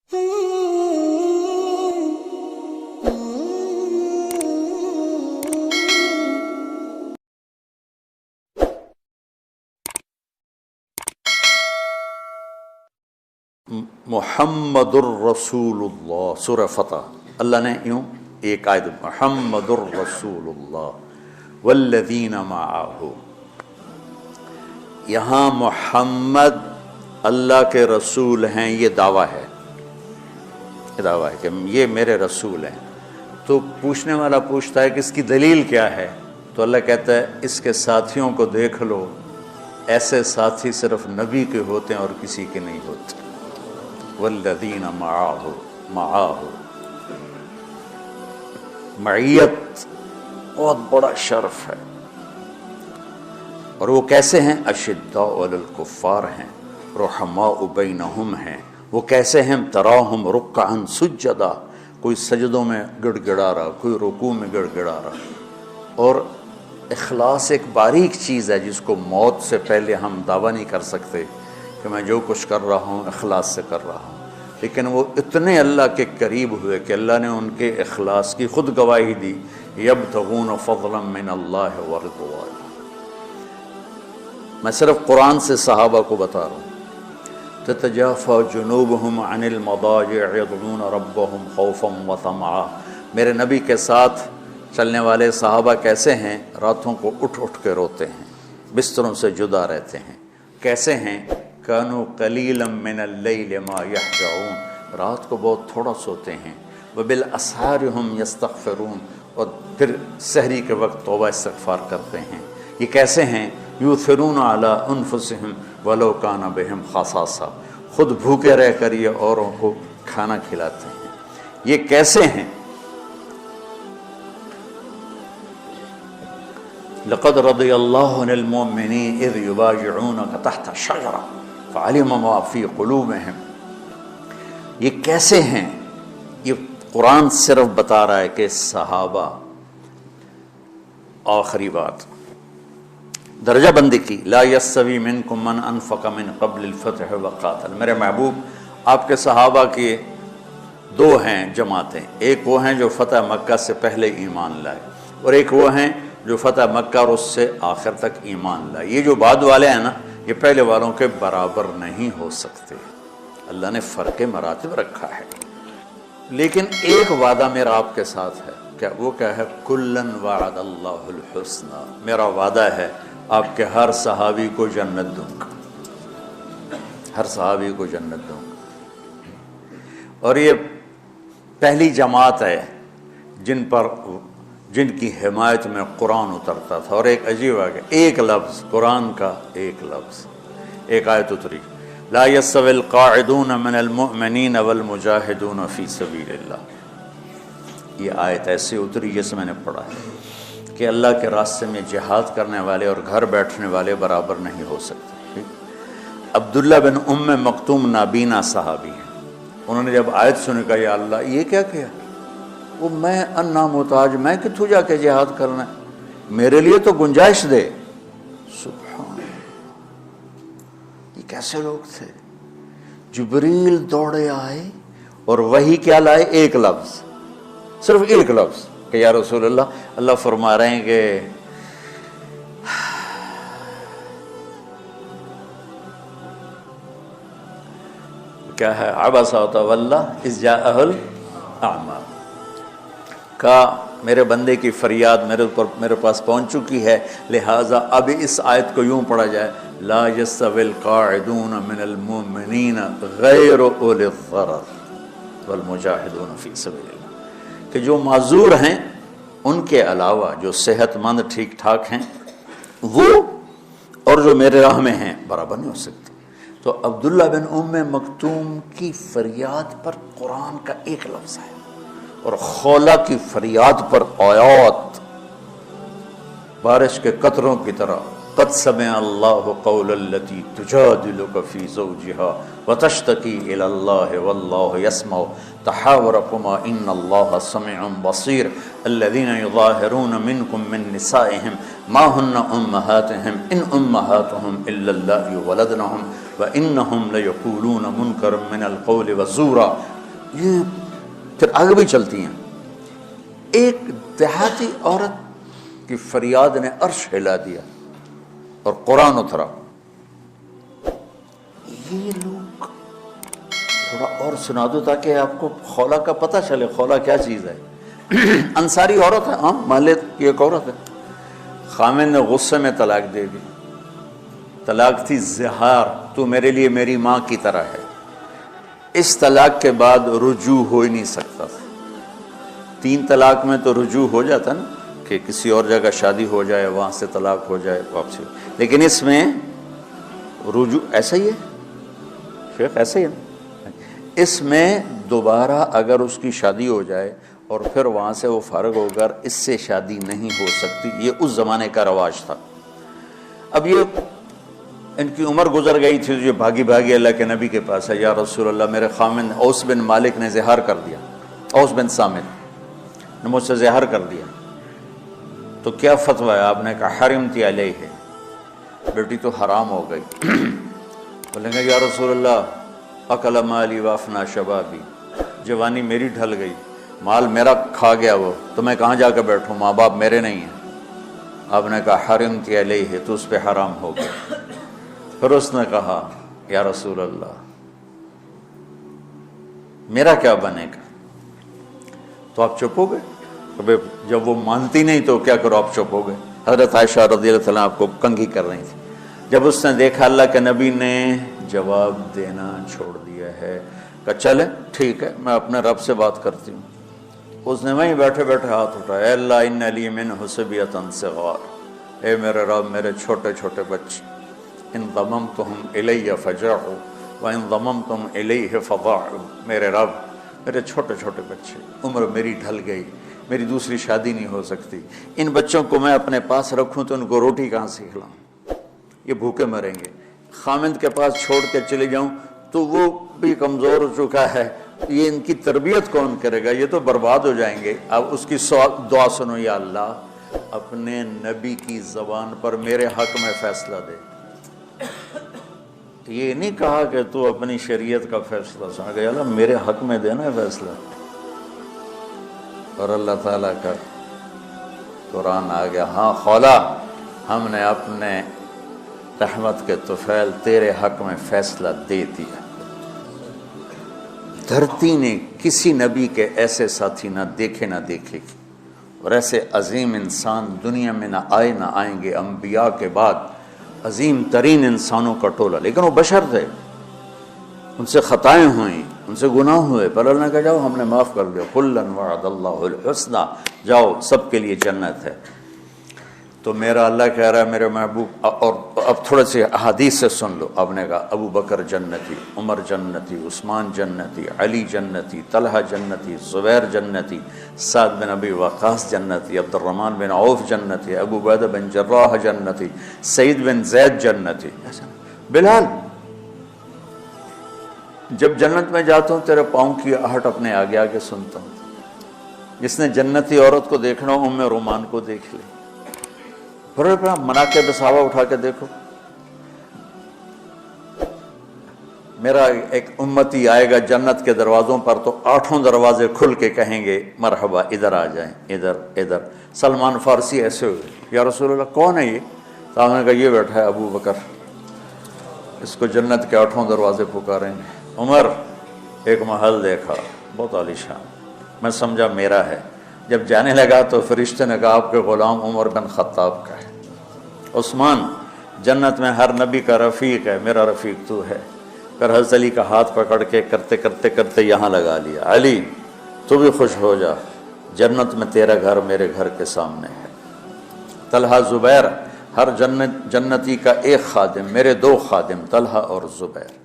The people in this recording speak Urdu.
محمد الرسول اللہ، سورہ فتح اللہ نے یوں ایک آیت محمد الرسول اللہ والذین معہ، یہاں محمد اللہ کے رسول ہیں، یہ دعویٰ ہے، کہ یہ میرے رسول ہیں۔ تو پوچھنے والا پوچھتا ہے کہ اس کی دلیل کیا ہے؟ تو اللہ کہتا ہے اس کے ساتھیوں کو دیکھ لو، ایسے ساتھی صرف نبی کے ہوتے ہیں اور کسی کے نہیں ہوتے۔ والذین معہ، معیت بہت بڑا شرف ہے۔ اور وہ کیسے ہیں؟ اشداء علی الکفار ہیں، رحماء بینہم ہیں۔ وہ کیسے ہیں؟ تراہم رکعا سجدا، کوئی سجدوں میں گڑ گڑا رہا، کوئی رکوع میں گڑ گڑا رہا۔ اور اخلاص ایک باریک چیز ہے جس کو موت سے پہلے ہم دعویٰ نہیں کر سکتے کہ میں جو کچھ کر رہا ہوں اخلاص سے کر رہا ہوں، لیکن وہ اتنے اللہ کے قریب ہوئے کہ اللہ نے ان کے اخلاص کی خود گواہی دی، یبتغون فضلا من اللہ ورضوانا۔ میں صرف قرآن سے صحابہ کو بتا رہا ہوں۔ تتجافى جنوبهم عن المضاجع يدعون ربهم خوفا وطمعا، میرے نبی کے ساتھ چلنے والے صحابہ کیسے ہیں؟ راتوں کو اٹھ اٹھ کے روتے ہیں، بستروں سے جدا رہتے ہیں۔ کیسے ہیں؟ كانوا قليلا من الليل ما يهجعون، رات کو بہت تھوڑا سوتے ہیں۔ وبالاسحار هم يستغفرون، اور پھر سحری کے وقت توبہ استغفار کرتے ہیں۔ یہ کیسے ہیں؟ یؤثرون علی انفسهم ولو کان بهم خصاصہ، خود بھوکے رہ کر یہ اوروں کو کھانا کھلاتے ہیں۔ یہ کیسے ہیں؟ لقد رضی اللہ عن المؤمنین اذ یبایعونک تحت الشجرہ فعلم ما فی قلوبہم۔ یہ کیسے ہیں؟ یہ قرآن صرف بتا رہا ہے کہ صحابہ، آخری بات درجہ بندی کی، لا یستوی منکم من انفق من قبل الفتح وقاتل، میرے محبوب آپ کے صحابہ کی دو ہیں جماعتیں، ایک وہ ہیں جو فتح مکہ سے پہلے ایمان لائے، اور ایک وہ ہیں جو فتح مکہ اور اس سے آخر تک ایمان لائے۔ یہ جو بعد والے ہیں نا، یہ پہلے والوں کے برابر نہیں ہو سکتے، اللہ نے فرق مراتب رکھا ہے۔ لیکن ایک وعدہ میرا آپ کے ساتھ ہے، کیا وہ کیا ہے؟ کلن وعد اللہ الحسنى، میرا وعدہ ہے آپ کے ہر صحابی کو جنت دوں گا، ہر صحابی کو جنت دوں گا۔ اور یہ پہلی جماعت ہے جن کی حمایت میں قرآن اترتا تھا۔ اور ایک عجیب ہے کہ ایک لفظ قرآن کا، ایک لفظ، ایک آیت اتری، لا یستوی القاعدون من المؤمنین والمجاہدون فی سبیل اللہ۔ یہ آیت ایسے اتری جیسے میں نے پڑھا ہے کہ اللہ کے راستے میں جہاد کرنے والے اور گھر بیٹھنے والے برابر نہیں ہو سکتے۔ عبداللہ بن ام مکتوم نابینا صحابی ہیں، انہوں نے جب آیت سنی کہا یا اللہ یہ کیا کیا؟ وہ میں انا محتاج، میں کتوں جا کے جہاد کرنا ہے، میرے لیے تو گنجائش دے۔ سبحان اللہ، یہ کیسے لوگ تھے؟ جبریل دوڑے آئے اور وہی کیا لائے؟ ایک لفظ، صرف ایک لفظ کہ یا رسول اللہ، اللہ فرما رہے ہیں کہ کیا ہے؟ عبس وتولی اذ جاءہ الاعمى، کا میرے بندے کی فریاد میرے پاس پہنچ چکی ہے، لہٰذا اب اس آیت کو یوں پڑھا جائے، لا یستوی القاعدون من المؤمنین غیر اولی الضرر والمجاہدون فی سبیل اللہ، کہ جو معذور ہیں ان کے علاوہ جو صحت مند ٹھیک ٹھاک ہیں وہ اور جو میرے راہ میں ہیں برابر نہیں ہو سکتے۔ تو عبداللہ بن ام مکتوم کی فریاد پر قرآن کا ایک لفظ ہے، اور خولہ کی فریاد پر آیات بارش کے قطروں کی طرح، قد سمع اللہ قول التی تجادلک فی زوجها وتشتکی الی اللہ واللہ یسمع تحاورکما ان اللہ سمیع بصیر الذین یظاہرون منکم من نسائهم ما ہن امہاتهم ان امہاتهم الا اللہ ولدنهم وانہم لیقولون منکرا من القول وزورا یہ پھر آگے بھی چلتی ہیں. ایک دیہاتی عورت کی فریاد نے عرش ہلا دیا اور قرآن اترا. یہ لوگ تھوڑا اور سنا دو تاکہ آپ کو خولا کا پتہ چلے. خولا کیا چیز ہے؟ انصاری عورت ہے، ہاں محلے کی ایک عورت ہے. خامن نے غصے میں طلاق دے دی. طلاق تھی زہار، تو میرے لیے میری ماں کی طرح ہے. اس طلاق کے بعد رجوع ہو ہی نہیں سکتا تھا. 3 طلاق میں تو رجوع ہو جاتا نا کہ کسی اور جگہ شادی ہو جائے، وہاں سے طلاق ہو جائے، واپسی ہو. لیکن اس میں رجوع ایسا ہی ہے شیخ، ایسا ہی ہے. اس میں دوبارہ اگر اس کی شادی ہو جائے اور پھر وہاں سے وہ فارغ ہو کر اس سے شادی نہیں ہو سکتی. یہ اس زمانے کا رواج تھا. اب یہ ان کی عمر گزر گئی تھی، جو بھاگی بھاگی اللہ کے نبی کے پاس ہے. یا رسول اللہ، میرے خامن اوس بن مالک نے زہار کر دیا، اوس بن صامت نے مجھ سے زہار کر دیا، تو کیا فتویٰ ہے؟ آپ نے کہا حرمتی علیہ ہے، بیٹی تو حرام ہو گئی. بولیں گے یا رسول اللہ اکل مالی وافنا شبابی، جوانی میری ڈھل گئی، مال میرا کھا گیا وہ، تو میں کہاں جا کے بیٹھوں؟ ماں باپ میرے نہیں ہیں. آپ نے کہا حرمتی علیہ ہے، تو اس پہ حرام ہو گیا. پھر اس نے کہا یا رسول اللہ میرا کیا بنے گا؟ تو آپ چپ ہو گئے. جب وہ مانتی نہیں تو کیا کرو، آپ چپ ہو گئے. حضرت عائشہ رضی اللہ عنہ آپ کو کنگھی کر رہی تھی. جب اس نے دیکھا اللہ کے نبی نے جواب دینا چھوڑ دیا ہے، کہا چلے ٹھیک ہے میں اپنے رب سے بات کرتی ہوں. اس نے وہیں بیٹھے بیٹھے ہاتھ اٹھایا، اے اللہ ان لی من حسبیۃ صغار، اے میرے رب میرے چھوٹے چھوٹے بچے، ان ضممتہم الی فجعوا وان ضممتم الیہ فضاعوا، میرے رب میرے چھوٹے چھوٹے بچے، عمر میری ڈھل گئی، میری دوسری شادی نہیں ہو سکتی. ان بچوں کو میں اپنے پاس رکھوں تو ان کو روٹی کہاں سے کھلاؤں؟ یہ بھوکے مریں گے. خامند کے پاس چھوڑ کے چلے جاؤں تو وہ بھی کمزور ہو چکا ہے، یہ ان کی تربیت کون کرے گا؟ یہ تو برباد ہو جائیں گے. اب اس کی دعا سنو، یا اللہ اپنے نبی کی زبان پر میرے حق میں فیصلہ دے. یہ نہیں کہا کہ تو اپنی شریعت کا فیصلہ سن گیا، اللہ میرے حق میں دینا ہے فیصلہ. اور اللہ تعالیٰ کا قرآن آ گیا، ہاں خولا ہم نے اپنے رحمت کے طفیل تیرے حق میں فیصلہ دے دیا. دھرتی نے کسی نبی کے ایسے ساتھی نہ دیکھے نہ دیکھے گی، اور ایسے عظیم انسان دنیا میں نہ آئے نہ آئیں گے. انبیاء کے بعد عظیم ترین انسانوں کا ٹولہ، لیکن وہ بشر تھے، ان سے خطائیں ہوئیں، ان سے گناہ ہوئے، پر اللہ نے کہا جاؤ ہم نے معاف کر دیا. کلا وعد اللہ الحسنی، جاؤ سب کے لیے جنت ہے. تو میرا اللہ کہہ رہا ہے میرے محبوب. اور اب تھوڑے سے احادیث سے سن لو. آپ نے کہا ابو بکر جنتی، عمر جنتی، عثمان جنتی، علی جنتی، طلحہ جنتی، زبیر جنتی، سعد بن ابی وقاص جنتی، عبد الرحمن بن عوف جنتی، ابو عبیدہ بن جراح جنتی، سعید بن زید جنتی. بلال جب جنت میں جاتا ہوں تیرے پاؤں کی آہٹ اپنے آگے آگے سنتا ہوں. جس نے جنتی عورت کو دیکھنا ہو ام رومان کو دیکھ لے. پھر مناقب صحابہ اٹھا کے دیکھو. میرا ایک امتی آئے گا جنت کے دروازوں پر تو 8 دروازے کھل کے کہیں گے مرحبا ادھر آ جائیں، ادھر ادھر. سلمان فارسی ایسے ہوئے، یا رسول اللہ کون ہے یہ؟ تو آپ نے کہا یہ بیٹھا ہے ابو بکر، اس کو جنت کے 8 دروازے پکاریں گے. عمر ایک محل دیکھا بہت عالیشان، میں سمجھا میرا ہے. جب جانے لگا تو فرشتے نے کہا آپ کے غلام عمر بن خطاب کا ہے. عثمان جنت میں ہر نبی کا رفیق ہے، میرا رفیق تو ہے. پھر حضرت علی کا ہاتھ پکڑ کے کرتے کرتے کرتے یہاں لگا لیا. علی تو بھی خوش ہو جا، جنت میں تیرا گھر میرے گھر کے سامنے ہے. طلحہ زبیر، ہر جنتی کا ایک خادم، میرے 2 خادم طلحہ اور زبیر.